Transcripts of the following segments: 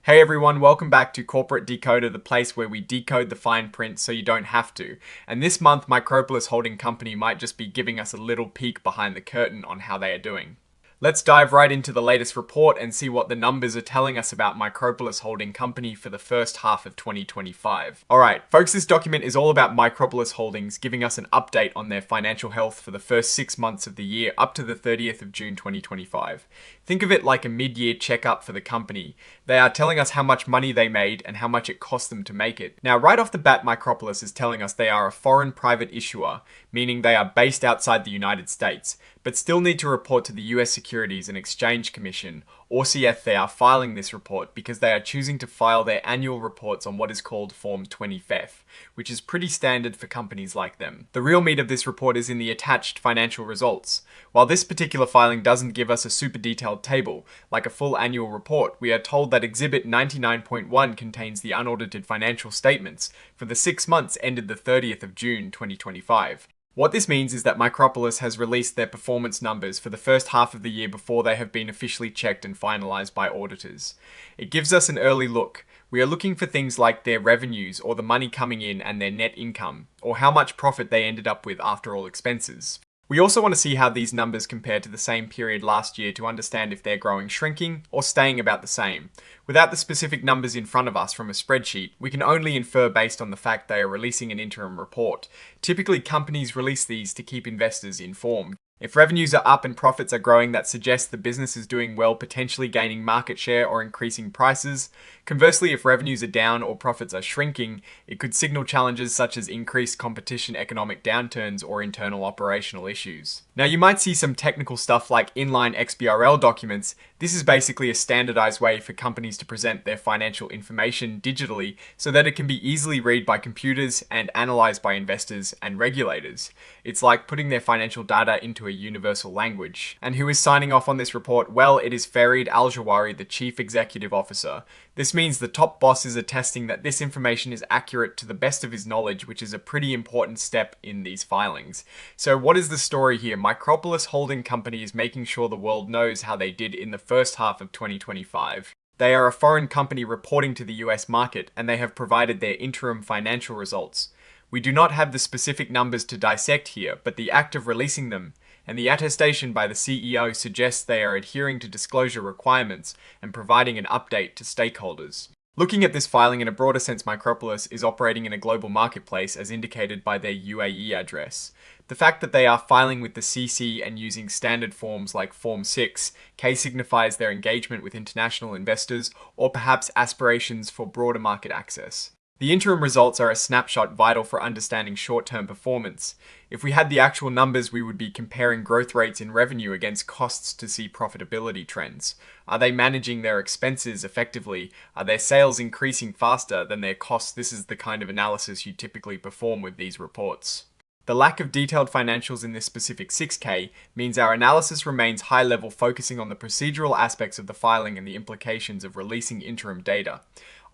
Hey everyone, welcome back to Corporate Decoder, the place where we decode the fine print so you don't have to. And this month, Micropolis Holding Company might just be giving us a little peek behind the curtain on how they are doing. Let's dive right into the latest report and see what the numbers are telling us about Micropolis Holding Company for the first half of 2025. Alright, folks, this document is all about Micropolis Holdings giving us an update on their financial health for the first 6 months of the year up to the 30th of June 2025. Think of it like a mid-year checkup for the company. They are telling us how much money they made and how much it cost them to make it. Now, right off the bat, Micropolis is telling us they are a foreign private issuer, meaning they are based outside the United States, but still need to report to the US Securities and Exchange Commission, or CF. They are filing this report because they are choosing to file their annual reports on what is called Form 20-F, which is pretty standard for companies like them. The real meat of this report is in the attached financial results. While this particular filing doesn't give us a super detailed table, like a full annual report, we are told that Exhibit 99.1 contains the unaudited financial statements for the 6 months ended the 30th of June 2025. What this means is that Micropolis has released their performance numbers for the first half of the year before they have been officially checked and finalized by auditors. It gives us an early look. We are looking for things like their revenues or the money coming in and their net income, or how much profit they ended up with after all expenses. We also want to see how these numbers compare to the same period last year to understand if they're growing, shrinking, or staying about the same. Without the specific numbers in front of us from a spreadsheet, we can only infer based on the fact they are releasing an interim report. Typically, companies release these to keep investors informed. If revenues are up and profits are growing, that suggests the business is doing well, potentially gaining market share or increasing prices. Conversely, if revenues are down or profits are shrinking, it could signal challenges such as increased competition, economic downturns, or internal operational issues. Now, you might see some technical stuff like inline XBRL documents. This is basically a standardized way for companies to present their financial information digitally so that it can be easily read by computers and analyzed by investors and regulators. It's like putting their financial data into a universal language. And who is signing off on this report? Well, it is Farid Al-Jawari, the Chief Executive Officer. This means the top boss is attesting that this information is accurate to the best of his knowledge, which is a pretty important step in these filings. So what is the story here? Micropolis Holding Company is making sure the world knows how they did in the first half of 2025. They are a foreign company reporting to the US market, and they have provided their interim financial results. We do not have the specific numbers to dissect here, but the act of releasing them and the attestation by the CEO suggests they are adhering to disclosure requirements and providing an update to stakeholders. Looking at this filing in a broader sense, Micropolis is operating in a global marketplace as indicated by their UAE address. The fact that they are filing with the CC and using standard forms like Form 6, K signifies their engagement with international investors or perhaps aspirations for broader market access. The interim results are a snapshot vital for understanding short-term performance. If we had the actual numbers, we would be comparing growth rates in revenue against costs to see profitability trends. Are they managing their expenses effectively? Are their sales increasing faster than their costs? This is the kind of analysis you typically perform with these reports. The lack of detailed financials in this specific 6K means our analysis remains high level, focusing on the procedural aspects of the filing and the implications of releasing interim data.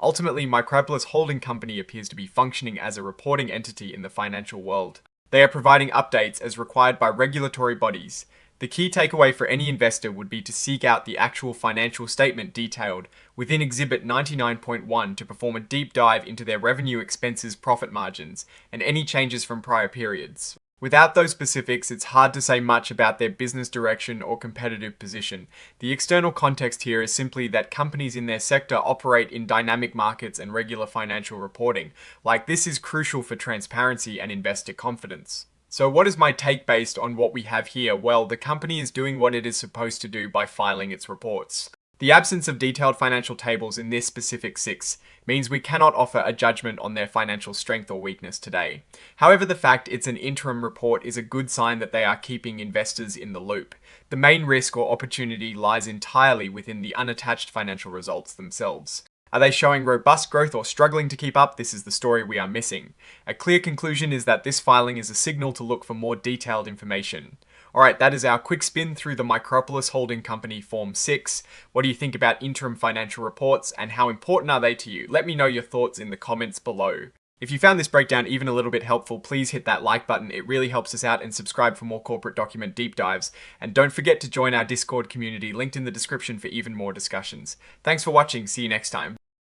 Ultimately, Micropolis Holding Company appears to be functioning as a reporting entity in the financial world. They are providing updates as required by regulatory bodies. The key takeaway for any investor would be to seek out the actual financial statement detailed within Exhibit 99.1 to perform a deep dive into their revenue, expenses, profit margins, and any changes from prior periods. Without those specifics, it's hard to say much about their business direction or competitive position. The external context here is simply that companies in their sector operate in dynamic markets and regular financial reporting. Like, this is crucial for transparency and investor confidence. So what is my take based on what we have here? Well, the company is doing what it is supposed to do by filing its reports. The absence of detailed financial tables in this specific 6 means we cannot offer a judgment on their financial strength or weakness today. However, the fact it's an interim report is a good sign that they are keeping investors in the loop. The main risk or opportunity lies entirely within the unattached financial results themselves. Are they showing robust growth or struggling to keep up? This is the story we are missing. A clear conclusion is that this filing is a signal to look for more detailed information. Alright, that is our quick spin through the Micropolis Holding Company Form 6. What do you think about interim financial reports and how important are they to you? Let me know your thoughts in the comments below. If you found this breakdown even a little bit helpful, please hit that like button. It really helps us out, and subscribe for more corporate document deep dives. And don't forget to join our Discord community, linked in the description for even more discussions. Thanks for watching. See you next time.